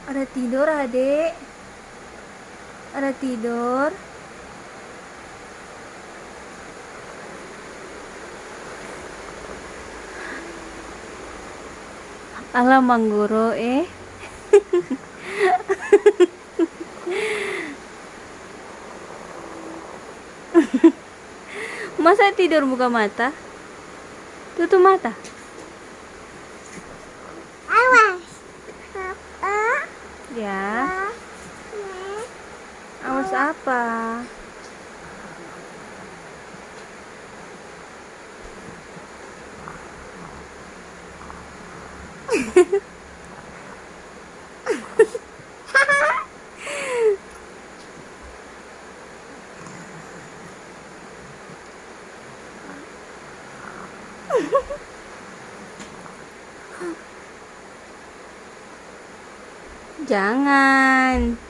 Ada tidur, Adek. Ada tidur. Alah Manggoro Masa tidur buka mata? Tutup mata. Awas. Papa. Ya. Awas apa? Jangan.